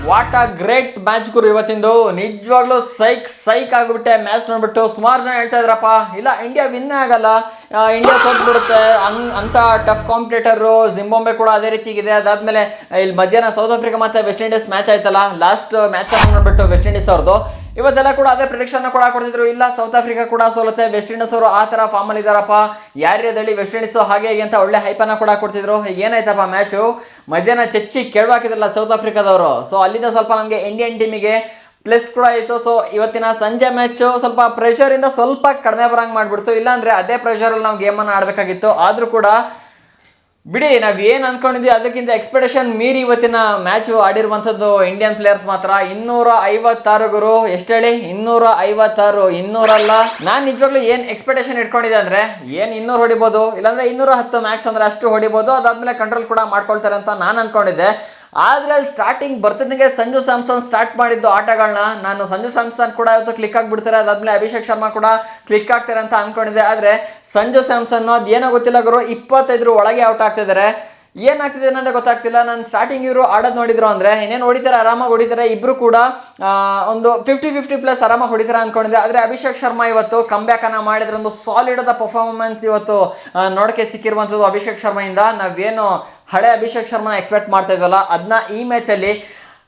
What a great match ಗುರು ಇವತ್ತಿಂದು. ನಿಜವಾಗ್ಲೂ ಸೈಕ್ ಆಗ್ಬಿಟ್ಟೆ match ನೋಡ್ಬಿಟ್ಟು. ಸುಮಾರು ಜನ ಹೇಳ್ತಾ ಇದ್ರಪ್ಪ ಇಲ್ಲ ಇಂಡಿಯಾ ವಿನ್ ಆಗಲ್ಲ, ಇಂಡಿಯಾ ಸೋತ್ಬಿಡುತ್ತೆ ಅಂತ ಟಫ್ ಕಾಂಪಿಟೇಟರು. ಜಿಂಬಾಬ್ವೆ ಕೂಡ ಅದೇ ರೀತಿಗಿದೆ. ಅದಾದ್ಮೇಲೆ ಇಲ್ಲಿ ಮಧ್ಯಾಹ್ನ ಸೌತ್ ಆಫ್ರಿಕಾ ಮತ್ತೆ ವೆಸ್ಟ್ ಇಂಡೀಸ್ ಮ್ಯಾಚ್ ಆಯ್ತಲ್ಲ, ಲಾಸ್ಟ್ ಮ್ಯಾಚ್ ನೋಡ್ಬಿಟ್ಟು ವೆಸ್ಟ್ ಇಂಡೀಸ್ ಅವ್ರದ್ದು. ಇವತ್ತೆಲ್ಲ ಕೂಡ ಅದೇ ಪ್ರಿಡಿಕ್ಷನ್ ಕೂಡ ಕೊಡ್ತಿದ್ರು, ಇಲ್ಲ ಸೌತ್ ಆಫ್ರಿಕಾ ಕೂಡ ಸೋಲುತ್ತೆ, ವೆಸ್ಟ್ ಇಂಡೀಸ್ ಅವರು ಆ ತರ ಫಾರ್ಮ್ ಅಲ್ಲಿ ಇದಾರಪ್ಪ, ಯಾರ್ಯದಲ್ಲಿ ವೆಸ್ಟ್ ಇಂಡೀಸ್ ಹಾಗೆ ಹೇಗೆ ಅಂತ ಒಳ್ಳೆ ಹೈಪನ್ನ ಕೂಡ ಕೊಡ್ತಿದ್ರು. ಏನಾಯ್ತಪ್ಪ ಮ್ಯಾಚು ಮಧ್ಯಾಹ್ನ ಚಚ್ಚಿ ಕೇಳಬೇಕಿದ್ರಲ್ಲ ಸೌತ್ ಆಫ್ರಿಕಾದವರು. ಸೊ ಅಲ್ಲಿಂದ ಸ್ವಲ್ಪ ನಮಗೆ ಇಂಡಿಯನ್ ಟೀಮಿಗೆ ಪ್ಲಸ್ ಕೂಡ ಆಯಿತು. ಸೊ ಇವತ್ತಿನ ಸಂಜೆ ಮ್ಯಾಚು ಸ್ವಲ್ಪ ಪ್ರೆಷರ್ ಇಂದ ಸ್ವಲ್ಪ ಕಡಿಮೆ ಬರಂಗ್ ಮಾಡ್ಬಿಡ್ತು. ಇಲ್ಲಾಂದ್ರೆ ಅದೇ ಪ್ರೆಷರಲ್ಲಿ ನಾವು ಗೇಮನ್ನು ಆಡಬೇಕಾಗಿತ್ತು. ಆದ್ರೂ ಕೂಡ ಬಿಡಿ, ನಾವ್ ಏನ್ ಅನ್ಕೊಂಡಿದ್ವಿ ಅದಕ್ಕಿಂತ ಎಕ್ಸ್ಪೆಕ್ಟೇಷನ್ ಮೀರಿ ಇವತ್ತಿನ ಮ್ಯಾಚ್ ಆಡಿರುವಂತದ್ದು ಇಂಡಿಯನ್ ಪ್ಲೇಯರ್ಸ್ ಮಾತ್ರ. 256 ಗುರು, ಎಷ್ಟು ಹೇಳಿ 256, 200 ಅಲ್ಲ. ನಾನ್ ನಿಜವಾಗ್ಲೂ ಏನ್ ಎಕ್ಸ್ಪೆಕ್ಟೇಷನ್ ಇಟ್ಕೊಂಡಿದ್ದೆ ಅಂದ್ರೆ ಏನ್ 200 ಹೊಡಿಬಹುದು, ಇಲ್ಲಾಂದ್ರೆ 210 ಮ್ಯಾಕ್ಸ್ ಅಂದ್ರೆ ಅಷ್ಟು ಹೊಡಿಬಹುದು. ಅದಾದ್ಮೇಲೆ ಕಂಟ್ರೋಲ್ ಕೂಡ ಮಾಡ್ಕೊಳ್ತಾರೆ ಅಂತ ನಾನು ಅನ್ಕೊಂಡಿದ್ದೆ. ಆದ್ರೆ ಅಲ್ಲಿ ಸ್ಟಾರ್ಟಿಂಗ್ ಬರ್ತಿದ್ದಂಗೆ ಸಂಜು ಸ್ಯಾಮ್ಸನ್ ಸ್ಟಾರ್ಟ್ ಮಾಡಿದ್ದು ಆಟಗಳನ್ನ ನಾನು ಸಂಜು ಸ್ಯಾಮ್ಸನ್ ಕೂಡ ಇವತ್ತು ಕ್ಲಿಕ್ ಆಗಿಬಿಡ್ತಾರೆ, ಅದಾದ್ಮೇಲೆ ಅಭಿಷೇಕ್ ಶರ್ಮಾ ಕೂಡ ಕ್ಲಿಕ್ ಆಗ್ತಾರೆ ಅಂತ ಅನ್ಕೊಂಡಿದ್ದೆ. ಆದ್ರೆ ಸಂಜು ಸ್ಯಾಮ್ಸನ್ ಅದೇನೋ ಗೊತ್ತಿಲ್ಲ ಗುರು, 25 ಒಳಗೆ ಔಟ್ ಆಗ್ತಿದ್ದಾರೆ. ಏನಾಗ್ತಿದೆ ಅನ್ನೋದೇ ಗೊತ್ತಾಗ್ತಿಲ್ಲ. ನಾನು ಸ್ಟಾರ್ಟಿಂಗ್ ಇವರು ಆಡೋದು ನೋಡಿದ್ರು ಅಂದ್ರೆ ಇನ್ನೇನು ಹೊಡಿತಾರೆ, ಆರಾಮಾಗಿ ಹೊಡಿತಾರೆ. ಇಬ್ರು ಕೂಡ ಒಂದು 50-50 ಪ್ಲಸ್ ಆರಾಮಾಗಿ ಹೊಡಿತಾರೆ ಅನ್ಕೊಂಡಿದ್ದೆ. ಆದ್ರೆ ಅಭಿಷೇಕ್ ಶರ್ಮಾ ಇವತ್ತು ಕಂಬ್ಯಾಕ್ ಅನ್ನ ಮಾಡಿದ್ರೆ ಒಂದು ಸಾಲಿಡ್ ಆದ ಪರ್ಫಾರ್ಮೆನ್ಸ್ ಇವತ್ತು ನೋಡಕ್ಕೆ ಸಿಕ್ಕಿರುವಂತದ್ದು ಅಭಿಷೇಕ್ ಶರ್ಮಾ ಇಂದ. ನಾವೇನು ಹಳೆ ಅಭಿಷೇಕ್ ಶರ್ಮಾ ಎಕ್ಸ್ಪೆಕ್ಟ್ ಮಾಡ್ತಾ ಇದ್ವಲ್ಲ ಅದನ್ನ ಈ ಮ್ಯಾಚ್ ಅಲ್ಲಿ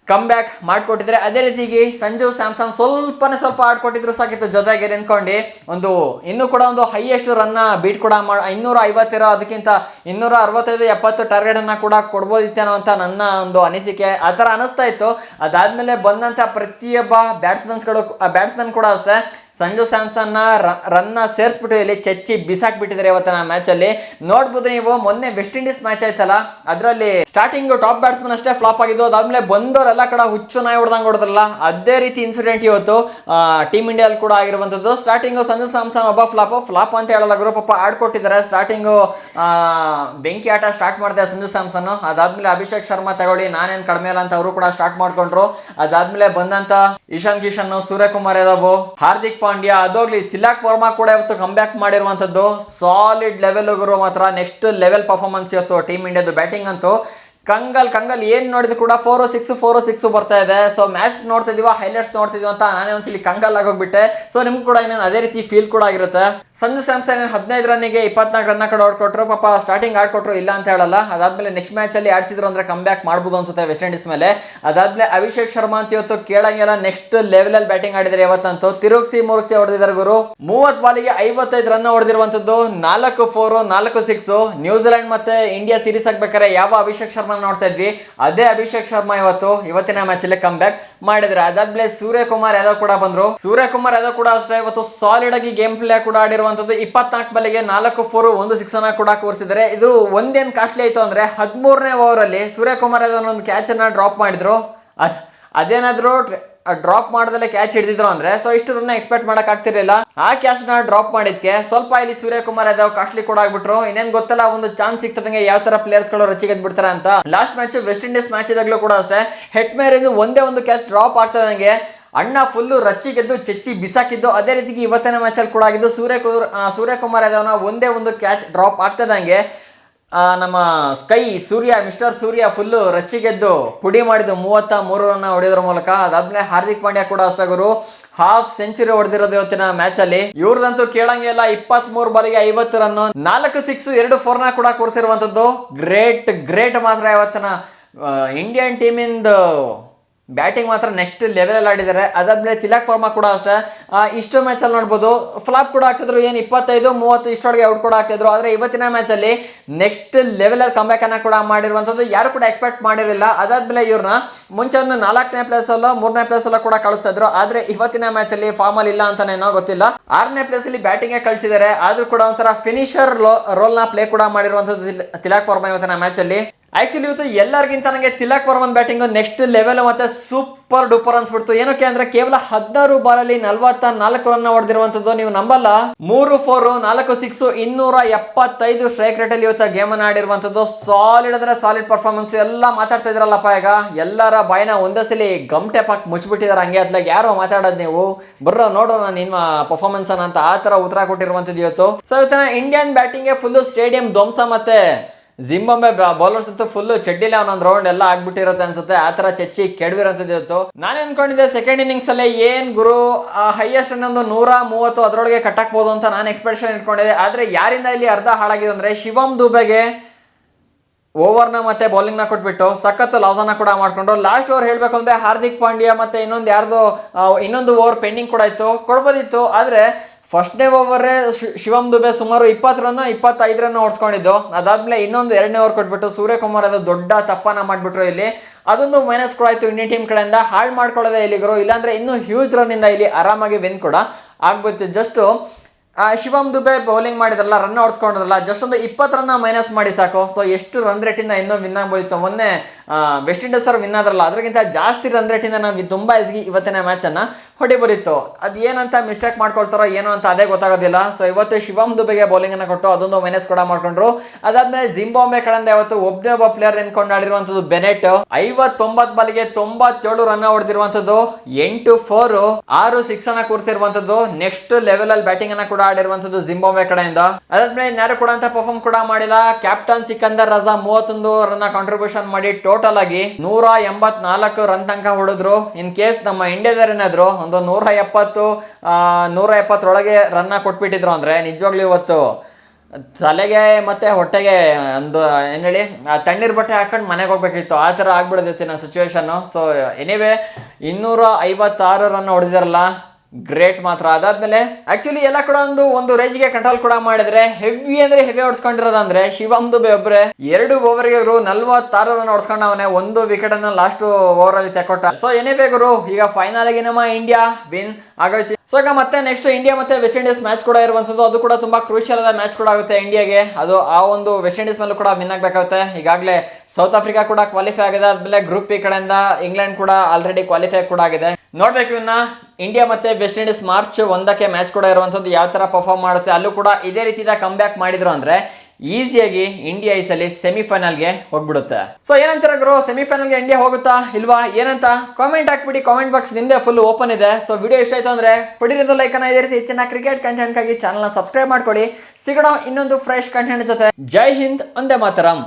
ಕಮ್ ಬ್ಯಾಕ್ ಮಾಡಿಕೊಟ್ಟಿದ್ರೆ. ಅದೇ ರೀತಿಗೆ ಸಂಜು ಸ್ಯಾಮ್ಸನ್ ಸ್ವಲ್ಪ ಆಡ್ಕೊಟ್ಟಿದ್ರು ಸಾಕಿತ್ತು ಜೊತೆಗೆ ನಿಂತ್ಕೊಂಡು. ಇನ್ನೂ ಕೂಡ ಒಂದು ಹೈಯೆಸ್ಟ್ ರನ್ನ ಬೀಟ್ ಕೂಡ 250 ಅದಕ್ಕಿಂತ 265-70 ಟಾರ್ಗೆಟ್ ಅನ್ನ ಕೂಡ ಕೊಡ್ಬೋದಿತ್ತೇನೋ ಅಂತ ನನ್ನ ಒಂದು ಅನಿಸಿಕೆ. ಆ ಥರ ಅನಿಸ್ತಾ ಇತ್ತು. ಅದಾದ್ಮೇಲೆ ಬಂದಂಥ ಪ್ರತಿಯೊಬ್ಬ ಬ್ಯಾಟ್ಸ್ಮನ್ ಕೂಡ ಅಷ್ಟೇ ಸಂಜು ಸ್ಯಾಮ್ಸನ್ ರನ್ನ ಸೇರಿಸ್ಬಿಟ್ಟು ಇಲ್ಲಿ ಚಚ್ಚಿ ಬಿಸಾಕ್ಬಿಟ್ಟಿದ್ದಾರೆ ಇವತ್ತಿನ ಮ್ಯಾಚ್ ಅಲ್ಲಿ. ನೋಡ್ಬೋದು ನೀವು, ಮೊನ್ನೆ ವೆಸ್ಟ್ ಇಂಡೀಸ್ ಮ್ಯಾಚ್ ಆಯ್ತಲ್ಲ ಅದರಲ್ಲಿ ಸ್ಟಾರ್ಟಿಂಗ್ ಟಾಪ್ ಬ್ಯಾಟ್ಸ್ಮನ್ ಅಷ್ಟೇ ಫ್ಲಾಪ್ ಆಗಿದ್ದು, ಅದಾದ್ಮೇಲೆ ಬಂದವರೆಲ್ಲ ಕಡೆ ಹುಚ್ಚು ನಾಯಿ ಹೊಡೆದಂಗೆ ಹೊಡೆದ್ರಲ್ಲ, ಅದೇ ರೀತಿ ಇನ್ಸಿಡೆಂಟ್ ಇವತ್ತು ಟೀಮ್ ಇಂಡಿಯಾ ಕೂಡ ಆಗಿರುವಂತದ್ದು. ಸ್ಟಾರ್ಟಿಂಗ್ ಸಂಜು ಸ್ಯಾಮ್ಸನ್ ಒಬ್ಬ ಫ್ಲಾಪ್ ಅಂತ ಹೇಳಲ್ಲ ಗುರು, ಪಾಪ ಆಡ್ಕೊಟ್ಟಿದ್ದಾರೆ. ಸ್ಟಾರ್ಟಿಂಗ್ ಬೆಂಕಿ ಆಟ ಸ್ಟಾರ್ಟ್ ಮಾಡಿದೆ ಸಂಜು ಸ್ಯಾಮ್ಸನ್. ಅದಾದ್ಮೇಲೆ ಅಭಿಷೇಕ್ ಶರ್ಮಾ ತಗೊಳ್ಳಿ ನಾನೇನ್ ಕಡಿಮೆ ಇಲ್ಲ ಅಂತ ಅವರು ಕೂಡ ಸ್ಟಾರ್ಟ್ ಮಾಡ್ಕೊಂಡ್ರು. ಅದಾದ್ಮೇಲೆ ಬಂದಂತ ಇಶಾನ್ ಕಿಶನ್, ಸೂರ್ಯಕುಮಾರ್ ಯಾದವ್, ಹಾರ್ದಿಕ್ ಪಾಂಡ್ಯ, ಅದೋಗ್ಲಿ ತಿಲಕ್ ವರ್ಮಾ ಕೂಡ ಇವತ್ತು ಕಂಬ್ಯಾಕ್ ಮಾಡಿರುವಂತದ್ದು. ಸಾಲಿಡ್ ಲೆವೆಲ್ ಗುರು, ಮಾತ್ರ ನೆಕ್ಸ್ಟ್ ಲೆವೆಲ್ ಪರ್ಫಾರ್ಮೆನ್ಸ್ ಇವತ್ತು ಟೀಮ್ ಇಂಡಿಯಾದ ಬ್ಯಾಟಿಂಗ್ ಅಂತೂ. ಕಂಗಲ್ ಏನ್ ನೋಡಿದ್ರು ಕೂಡ 4-6 ಬರ್ತಾ ಇದೆ. ಸೊ ಮ್ಯಾಚ್ ನೋಡ್ತಿದೀವ, ಹೈಲೈಟ್ಸ್ ನೋಡ್ತಿದೀವಿ ಅಂತ ನಾನೇ ಒಂದ್ಸಲಿ ಕಂಗಲ್ ಆಗೋಗ್ಬಿಟ್ಟೆ. ಸೊ ನಿಮ್ಗೆ ಕೂಡ ಇನ್ನೇನು ಅದೇ ರೀತಿ ಫೀಲ್ ಕೂಡ ಆಗಿರುತ್ತೆ. ಸಂಜು ಸ್ಯಾಮ್ಸನ್ 15 ರನ್ನಿಗೆ 24 ರನ್ ಕಡೆ ಹೊಡ್ಕೊಟ್ರು, ಪಾಪ ಸ್ಟಾರ್ಟಿಂಗ್ ಆಡ್ಕೊಟ್ರು, ಇಲ್ಲ ಅಂತ ಹೇಳಲ್ಲ. ಅದಾದ್ಮೇಲೆ ನೆಕ್ಸ್ಟ್ ಮ್ಯಾಚ್ ಅಲ್ಲಿ ಆಡ್ಸಿದ್ರು ಅಂದ್ರೆ ಕಮ್ ಬ್ಯಾಕ್ ಮಾಡ್ಬೋದು ಅನ್ಸುತ್ತೆ ವೆಸ್ಟ್ ಇಂಡೀಸ್ ಮೇಲೆ. ಅದಾದ್ಮೇಲೆ ಅಭಿಷೇಕ್ ಶರ್ಮಾ ಅಂತ ಇವತ್ತು ಕೇಳಂಗೆಲ್ಲ ನೆಕ್ಸ್ಟ್ ಲೆವೆಲ್ ಅಲ್ಲಿ ಬ್ಯಾಟಿಂಗ್ ಆಡಿದ್ರೆ ಇವತ್ತಂತೂ ತಿರುಗಿಸಿ ಹೊಡೆದಿದ್ದಾರೆ ಗುರು. 30 ಬಾಲಿಗೆ 55 ರನ್ ಹೊಡೆದಿರುವಂತದ್ದು, 4 4 4 6. ನ್ಯೂಜಿಲೆಂಡ್ ಮತ್ತೆ ಇಂಡಿಯಾ ಸೀರೀಸ್ ಆಗ್ಬೇಕಾದ್ರೆ ಯಾವ ಅಭಿಷೇಕ್ ಶರ್ಮಾ ನೋಡ್ತಾ ಇದ್ವಿ, ಅದೇ ಅಭಿಷೇಕ್ ಶರ್ಮಾ ಇವತ್ತಿನ ಮ್ಯಾಚ್ ಅಲ್ಲಿ ಕಮ್ ಬ್ಯಾಕ್ ಮಾಡಿದ್ರೆ. ಅದಾದ್ಮೇಲೆ ಸೂರ್ಯಕುಮಾರ್ ಯಾದವ್ ಕೂಡ ಬಂದ್ರು. ಸೂರ್ಯಕುಮಾರ್ ಯಾದವ್ ಕೂಡ ಅಷ್ಟೇ ಇವತ್ತು ಸಾಲಿಡ್ ಆಗಿ ಗೇಮ್ ಪ್ಲೇ ಕೂಡ ಆಡಿರುವಂತದ್ದು. 24 ಬಾಲಿಗೆ 4 4 1 6 ಅನ್ನ ಕೂಡ ಕೂರಿಸಿದ್ದಾರೆ. ಇದು ಒಂದೇನ್ ಕಾಸ್ಟ್ಲಿ ಆಯ್ತು ಅಂದ್ರೆ 13ನೇ ಓವರ್ ಅಲ್ಲಿ ಸೂರ್ಯಕುಮಾರ್ ಯಾದವ್ ಒಂದು ಕ್ಯಾಚ್ ಅನ್ನ ಡ್ರಾಪ್ ಮಾಡಿದ್ರು. ಅದೇನಾದ್ರು ಡ್ರಾಪ್ ಮಾಡದಲ್ಲೇ ಕ್ಯಾಚ್ ಹಿಡಿದಿದ್ರು ಅಂದ್ರೆ ಸೊ ಇಷ್ಟು ರನ್ ಎಕ್ಸ್ಪೆಕ್ಟ್ ಮಾಡಕ್ ಆಗ್ತಿರ್ಲಿಲ್ಲ. ಆ ಕ್ಯಾಚ್ ನ ಡ್ರಾಪ್ ಮಾಡಿದ್ಕೆ ಸ್ವಲ್ಪ ಇಲ್ಲಿ ಸೂರ್ಯಕುಮಾರ್ ಯಾದವ್ ಕಾಸ್ಟ್ಲಿ ಕೂಡ ಆಗ್ಬಿಟ್ರು. ಇನ್ನೇನ್ ಗೊತ್ತಲ್ಲ, ಒಂದು ಚಾನ್ಸ್ ಸಿಗ್ತದಂಗೆ ಯಾವ ತರ ಪ್ಲೇಯರ್ಸ್ ಗಳು ರಚಿಗೆದ್ ಬಿಡ್ತಾರೆ ಅಂತ. Last match West Indies match ಇದಾಗ್ಲೂ ಕೂಡ ಅಷ್ಟೇ ಹೆಟ್ ಮೇರ್ ಒಂದೇ ಒಂದು ಕ್ಯಾಚ್ ಡ್ರಾಪ್ ಆಗ್ತದಂಗೆ ಅಣ್ಣ ಫುಲ್ಲು ರಚ್ಚಿಗೆದ್ದು ಚೆಚ್ಚಿ ಬಿಸಾಕಿದ್ದು. ಅದೇ ರೀತಿ ಇವತ್ತಿನ ಮ್ಯಾಚ್ ಅಲ್ಲಿ ಕೂಡ ಆಗಿದ್ದು. ಸೂರ್ಯಕುಮಾರ್ ಯಾದವ್ನ ಒಂದೇ ಒಂದು ಕ್ಯಾಚ್ ಡ್ರಾಪ್ ಆಗ್ತದಂಗೆ ನಮ್ಮ ಮಿಸ್ಟರ್ ಸೂರ್ಯ ಫುಲ್ಲು ರಚ್ಚಿಗೆದ್ದು ಪುಡಿ ಮಾಡಿದ್ದು 33 ರನ್ ಹೊಡೆಯೋದ್ರ ಮೂಲಕ. ಅದಾದ್ಮೇಲೆ ಹಾರ್ದಿಕ್ ಪಾಂಡ್ಯ ಕೂಡ ಅಷ್ಟೇ ಗುರು, ಹಾಫ್ ಸೆಂಚುರಿ ಹೊಡೆದಿರೋದು ಇವತ್ತಿನ ಮ್ಯಾಚ್ ಅಲ್ಲಿ. ಇವ್ರದಂತೂ ಕೇಳಂಗೆ ಇಲ್ಲ, 23 ಬಾಲಿಗೆ 50 ರನ್, 4 6 2 4 ನ ಕೂಡ ಕೂರಿಸಿರುವಂತದ್ದು. ಗ್ರೇಟ್ ಮಾತ್ರ ಇವತ್ತಿನ ಇಂಡಿಯನ್ ಟೀಮಿಂದ ಬ್ಯಾಟಿಂಗ್ ಮಾತ್ರ ನೆಕ್ಸ್ಟ್ ಲೆವೆಲ್ ಅಲ್ಲಿ ಆಡಿದ್ದಾರೆ. ಅದಾದ್ಮೇಲೆ ತಿಲಕ್ ವರ್ಮಾ ಕೂಡ ಅಷ್ಟೇ ಇಷ್ಟು ಮ್ಯಾಚ್ ಅಲ್ಲಿ ನೋಡ್ಬೋದು ಫ್ಲಾಪ್ ಕೂಡ ಆಗ್ತಿದ್ರು, 25-30 ಇಷ್ಟೊಳಗೆ ಔಟ್ ಕೂಡ ಆಗ್ತಿದ್ರು. ಆದ್ರೆ ಇವತ್ತಿನ ಮ್ಯಾಚ್ ಅಲ್ಲಿ ನೆಕ್ಸ್ಟ್ ಲೆವೆಲ್ ಅಲ್ಲಿ ಕಂಬ್ಯಾಕ್ ಅನ್ನ ಕೂಡ ಮಾಡಿರುವಂತದ್ದು, ಯಾರು ಕೂಡ ಎಕ್ಸ್ಪೆಕ್ಟ್ ಮಾಡಿರಲಿಲ್ಲ. ಅದಾದ್ಮೇಲೆ ಇವ್ರನ್ನ ಮುಂಚೆ ಒಂದು 4ನೇ ಪ್ಲೇಸ್ ಅಲ್ಲ 3ನೇ ಪ್ಲೇಸ್ ಅಲ್ಲ ಕೂಡ ಕಳಿಸ್ತಾ ಇದ್ರು. ಆದ್ರೆ ಇವತ್ತಿನ ಮ್ಯಾಚ್ ಅಲ್ಲಿ ಫಾರ್ಮ್ ಅಲ್ಲಿ ಇಲ್ಲ ಅಂತಾನೇನೋ ಗೊತ್ತಿಲ್ಲ, 6ನೇ ಪ್ಲೇಸ್ ಅಲ್ಲಿ ಬ್ಯಾಟಿಂಗ್ ಕಳಿಸಿದ್ದಾರೆ. ಆದ್ರೂ ಕೂಡ ಒಂಥರ ಫಿನಿಶರ್ ರೋಲ್ ನ ಪ್ಲೇ ಕೂಡ ಮಾಡಿರುವಂತದ್ದು ತಿಲಕ್ ವರ್ಮಾ ಇವತ್ತಿನ ಮ್ಯಾಚ್ ಅಲ್ಲಿ. ಆಕ್ಚುಲಿ ಇವತ್ತು ಎಲ್ಲರಿಗಿಂತ ನನಗೆ Tilak Varman batting next level ಮತ್ತೆ ಸೂಪರ್ ಡೂಪರ್ ಅನ್ಸ್ಬಿಡ್ತು. ಏನಕ್ಕೆ ಅಂದ್ರೆ ಕೇವಲ 16 ಬಾಲಲ್ಲಿ 44 ರನ್ ಹೊಡೆದಿರುವಂತದ್ದು. ನೀವು ನಂಬಲ್ಲ, 3 4 4 6 275 ಸ್ಟ್ರೈಕ್ ರೇಟ್ ಅಲ್ಲಿ ಇವತ್ತು ಗೇಮ್ ಅನ್ನ ಆಡಿರುವಂತದ್ದು. ಸಾಲಿಡ್ ಅಂದ್ರೆ ಸಾಲಿಡ್ ಪರ್ಫಾರ್ಮೆನ್ಸ್. ಎಲ್ಲ ಮಾತಾಡ್ತಾ ಇದ್ರಲ್ಲಪ್ಪ, ಈಗ ಎಲ್ಲರ ಬಾಯಿನ ಒಂದೇ ಸಲ ಗಮ್ಟೆ ಪಾಕ್ ಮುಚ್ಚಿಬಿಟ್ಟಿದಾರೆ. ಹಂಗೆ ಅತ್ಲಾಗ ಯಾರೋ ಮಾತಾಡೋದು, ನೀವು ಬರ್ರೋ ನೋಡೋಣ ನಿಮ್ಮ ಪರ್ಫಾರ್ಮೆನ್ಸ್ ಅಂತ ಆ ತರ ಉತ್ತರ ಕೊಟ್ಟಿರುವಂತದ್ದು ಇವತ್ತು. ಸೊ ಇವತ್ತಿನ ಇಂಡಿಯನ್ ಬ್ಯಾಟಿಂಗ್ ಫುಲ್ ಸ್ಟೇಡಿಯಂ ಧ್ವಂಸ ಮತ್ತೆ ಜಿಂಬಾಬ್ವೆ ಬೌಲರ್ಸ್ ಅಂತೂ ಫುಲ್ ಚಡ್ಡಿಲಿ ಅವನೊಂದು ರೌಂಡ್ ಎಲ್ಲ ಆಗ್ಬಿಟ್ಟಿರುತ್ತೆ ಅನ್ಸುತ್ತೆ, ಆ ತರ ಚಚ್ಚಿ ಕೆಡವಿರೋಂಥದ್ದು ಇವತ್ತು. ನಾನು ಅನ್ಕೊಂಡಿದ್ದೆ ಸೆಕೆಂಡ್ ಇನ್ನಿಂಗ್ಸ್ ಅಲ್ಲೇ ಏನ್ ಗುರು ಹೈಯೆಸ್ಟ್ ಅನ್ನೊಂದು 130 ಅದರೊಳಗೆ ಕಟ್ಟಾಕ್ಬೋದು ಅಂತ ನಾನು ಎಕ್ಸ್ಪೆಕ್ಟೇಷನ್ ಇಟ್ಕೊಂಡಿದ್ದೆ. ಆದ್ರೆ ಯಾರಿಂದ ಇಲ್ಲಿ ಅರ್ಧ ಹಾಳಾಗಿದೆ ಅಂದ್ರೆ ಶಿವಮ್ ದುಬೆಗೆ ಓವರ್ನ ಮತ್ತೆ ಬೌಲಿಂಗ್ನ ಕೊಟ್ಬಿಟ್ಟು ಸಖತ್ ಲಾಸನ್ನ ಕೂಡ ಮಾಡ್ಕೊಂಡ್ರು. ಲಾಸ್ಟ್ ಓವರ್ ಹೇಳ್ಬೇಕು ಅಂದ್ರೆ ಹಾರ್ದಿಕ್ ಪಾಂಡ್ಯ ಮತ್ತೆ ಇನ್ನೊಂದು ಓವರ್ ಪೆಂಡಿಂಗ್ ಕೂಡ ಇತ್ತು, ಕೊಡ್ಬೋದಿತ್ತು. ಆದ್ರೆ ಫಸ್ಟ್ನೇ ಓವರೇ ಶಿವಮ್ ದುಬೆ ಸುಮಾರು 20 ರನ್ 25 ರನ್ ಓಡಿಸ್ಕೊಂಡಿದ್ದು. ಅದಾದ್ಮೇಲೆ ಇನ್ನೊಂದು 2ನೇ ಓವರ್ ಕೊಟ್ಬಿಟ್ಟು ಸೂರ್ಯಕುಮಾರ್ ಅದು ದೊಡ್ಡ ತಪ್ಪನ್ನ ಮಾಡ್ಬಿಟ್ರು ಇಲ್ಲಿ. ಅದೊಂದು ಮೈನಸ್ ಕೂಡ ಆಯ್ತು ಇಂಡಿಯನ್ ಟೀಮ್ ಕಡೆಯಿಂದ. ಹಾಳು ಮಾಡ್ಕೊಳ್ಳೋದೇ ಇಲ್ಲಿಗರು, ಇಲ್ಲಾಂದ್ರೆ ಇನ್ನೂ ಹ್ಯೂಜ್ ರನ್ ಇಂದ ಇಲ್ಲಿ ಆರಾಮಾಗಿ ವಿನ್ ಕೂಡ ಆಗ್ಬೋದು. ಜಸ್ಟ್ ಶಿವಮ್ ದುಬೆ ಬೌಲಿಂಗ್ ಮಾಡಿದ್ರಲ್ಲ, ರನ್ ಹೊಡ್ಸ್ಕೊಂಡ್ರಲ್ಲ, ಜಸ್ಟ್ ಒಂದು 20 ರನ್ನ ಮೈನಸ್ ಮಾಡಿ ಸಾಕು. ಸೊ ಎಷ್ಟು ರನ್ ರೇಟಿಂದ ಇನ್ನೂ ವಿನ್ ಆಗ್ಬೋದಿತ್ತು. ಮೊನ್ನೆ ವೆಸ್ಟ್ ಇಂಡೀಸ್ ಅವರು ವಿನ್ ಆದ್ರಲ್ಲ, ಅದಕ್ಕಿಂತ ಜಾಸ್ತಿ ರನ್ ರೇಟಿಂದ ನಾವು ತುಂಬಾ ಈಸಿ ಇವತ್ತಿನ ಮ್ಯಾಚನ್ನು ಹೊಡಿಬೋದಿತ್ತು. ಅದು ಏನಂತ ಮಿಸ್ಟೇಕ್ ಮಾಡ್ಕೊಳ್ತಾರೋ ಏನೋ ಅಂತ ಅದೇ ಗೊತ್ತಾಗೋದಿಲ್ಲ. ಸೊ ಇವತ್ತು ಶಿವಮ್ ದುಬೆಗೆ ಬೌಲಿಂಗ್ ಅನ್ನು ಕೊಟ್ಟು ಅದೊಂದು ಮೈನಸ್ ಕೂಡ ಮಾಡ್ಕೊಂಡ್ರು. ಅದಾದ್ಮೇಲೆ ಜಿಂಬಾಬ್ವೆ ಕಡೆಯಿಂದ ಇವತ್ತು ಒಬ್ಬ ಪ್ಲೇಯರ್ ಎನ್ಕೊಂಡಾಡಿರುವಂತದ್ದು ಬೆನೆಟ್ 59 ಬಾಲಿಗೆ 97 ರನ್ ಹೊಡೆದಿರುವಂತದ್ದು, 8 4 6 6 ಅನ್ನ ಕೂರಿಸಿರುವಂತದ್ದು. ನೆಕ್ಸ್ಟ್ ಲೆವೆಲ್ ಅಲ್ಲಿ ಬ್ಯಾಟಿಂಗ್ ಅನ್ನ ಕೂಡ ಆಡಿರುವಂತದ್ದು ಜಿಂಬಾಬ್ವೆ ಕಡೆಯಿಂದ. ಅದಾದ್ಮೇಲೆ ಯಾರು ಕೂಡ ಅಂತ ಪರ್ಫಾರ್ಮ್ ಕೂಡ ಮಾಡಿಲ್ಲ. ಕ್ಯಾಪ್ಟನ್ ಸಿಕಂದರ್ ರಜಾ 31 ರನ್ ಕಾಂಟ್ರಿಬ್ಯೂಷನ್ ಮಾಡಿ ಟೋಟಲ್ ಆಗಿ 184 ರನ್ ತನಕ ಹೊಡೆದ್ರು. ಇನ್ ಕೇಸ್ ನಮ್ಮ ಇಂಡಿಯಾದವ್ರೇನಾದ್ರು ಒಂದು 170 ಒಳಗೆ ರನ್ನ ಕೊಟ್ಬಿಟ್ಟಿದ್ರು ಅಂದ್ರೆ ನಿಜವಾಗ್ಲೂ ಇವತ್ತು ತಲೆಗೆ ಮತ್ತೆ ಹೊಟ್ಟೆಗೆ ಒಂದು ಏನ್ ಹೇಳಿ ತಣ್ಣೀರ್ ಬಟ್ಟೆ ಹಾಕೊಂಡು ಮನೆಗೆ ಹೋಗ್ಬೇಕಿತ್ತು, ಆ ತರ ಆಗ್ಬಿಡೋದಿತ್ತು ನನ್ನ ಸಿಚುವೇಶನ್. ಸೊ ಎನಿವೇ 256 ರನ್ ಹೊಡೆದಿರಲ್ಲ, ಗ್ರೇಟ್ ಮಾತ್ರ. ಅದಾದ್ಮೇಲೆ ಆಕ್ಚುಲಿ ಎಲ್ಲ ಕೂಡ ಒಂದು ರೇಂಜ್ಗೆ ಕಂಟ್ರೋಲ್ ಕೂಡ ಮಾಡಿದ್ರೆ, ಹೆವಿ ಅಂದ್ರೆ ಹೆವಿ ಹೊಡ್ಸ್ಕೊಂಡಿರೋದಂದ್ರೆ ಶಿವಮ್ ದುಬೆ ಒಬ್ರೆ 2 ಓವರ್ಗೆ 46 ರನ್ ಹೊಡ್ಸ್ಕೊಂಡವನೆ, 1 ವಿಕೆಟ್ ಅನ್ನ ಲಾಸ್ಟ್ ಓವರ್ ಅಲ್ಲಿ ತೆಕೊಟ್ಟ. ಸೊ ಏನೇ ಬೇಕರು ಈಗ ಫೈನಲ್ ಆಗಿ ನಮ್ಮ ಇಂಡಿಯಾ ವಿನ್ ಆಗೋಯ್ತು. ಸೊ ಈಗ ಮತ್ತೆ ನೆಕ್ಸ್ಟ್ ಇಂಡಿಯಾ ಮತ್ತೆ ವೆಸ್ಟ್ ಇಂಡೀಸ್ ಮ್ಯಾಚ್ ಕೂಡ ಇರುವಂತದ್ದು, ಅದು ಕೂಡ ತುಂಬಾ ಕ್ರೂಷಿಯಲ್ ಆದ ಮ್ಯಾಚ್ ಕೂಡ ಆಗುತ್ತೆ ಇಂಡಿಯಾಗೆ. ಅದು ಆ ಒಂದು ವೆಸ್ಟ್ ಇಂಡೀಸ್ ಮೇಲೂ ಕೂಡ ವಿನ್ ಆಗ್ಬೇಕಾಗುತ್ತೆ. ಈಗಾಗಲೇ ಸೌತ್ ಆಫ್ರಿಕಾ ಕೂಡ ಕ್ವಾಲಿಫೈ ಆಗಿದೆ. ಆದ್ಮೇಲೆ ಗ್ರೂಪ್ ಬಿ ಕಡೆಯಿಂದ ಇಂಗ್ಲೆಂಡ್ ಕೂಡ ಆಲ್ರೆಡಿ ಕ್ವಾಲಿಫೈ ಕೂಡ ಆಗಿದೆ. ನೋಡ್ಬೇಕು ಇನ್ನ ಇಂಡಿಯಾ ಮತ್ತೆ ವೆಸ್ಟ್ ಇಂಡೀಸ್ ಮಾರ್ಚ್ 1ಕ್ಕೆ ಮ್ಯಾಚ್ ಕೂಡ ಇರುವಂತದ್ದು, ಯಾವ ತರ ಪರ್ಫಾರ್ಮ್ ಮಾಡುತ್ತೆ. ಅಲ್ಲೂ ಕೂಡ ಇದೇ ರೀತಿಯ ಕಮ್ ಬ್ಯಾಕ್ ಮಾಡಿದ್ರು ಅಂದ್ರೆ ಈಸಿಯಾಗಿ ಇಂಡಿಯಾ ಈ ಸಲ ಸೆಮಿಫೈನಲ್ಗೆ ಹೋಗ್ಬಿಡುತ್ತೆ. ಸೊ ಏನಂತೀರ ಗುರು, ಸೆಮಿಫೈನಲ್ಗೆ ಇಂಡಿಯಾ ಹೋಗುತ್ತಾ ಇಲ್ವಾ ಏನಂತ ಕಾಮೆಂಟ್ ಹಾಕ್ಬಿಡಿ. ಕಾಮೆಂಟ್ ಬಾಕ್ಸ್ ನಿಮ್ದೆ ಫುಲ್ ಓಪನ್ ಇದೆ. ಸೊ ವಿಡಿಯೋ ಇಷ್ಟ ಆಯ್ತು ಅಂದ್ರೆ ಹೊಡಿರೋದು ಲೈಕ್ ಅನ್ನ, ಇದೇ ರೀತಿ ಹೆಚ್ಚಿನ ಕ್ರಿಕೆಟ್ ಕಂಟೆಂಟ್ಗಾಗಿ ಚಾನಲ್ನ ಸಬ್ಸ್ಕ್ರೈಬ್ ಮಾಡ್ಕೊಳ್ಳಿ. ಸಿಗೋಣ ಇನ್ನೊಂದು ಫ್ರೆಶ್ ಕಂಟೆಂಟ್ ಜೊತೆ. ಜೈ ಹಿಂದ್, ಒಂದೇ ಮಾತರಂ.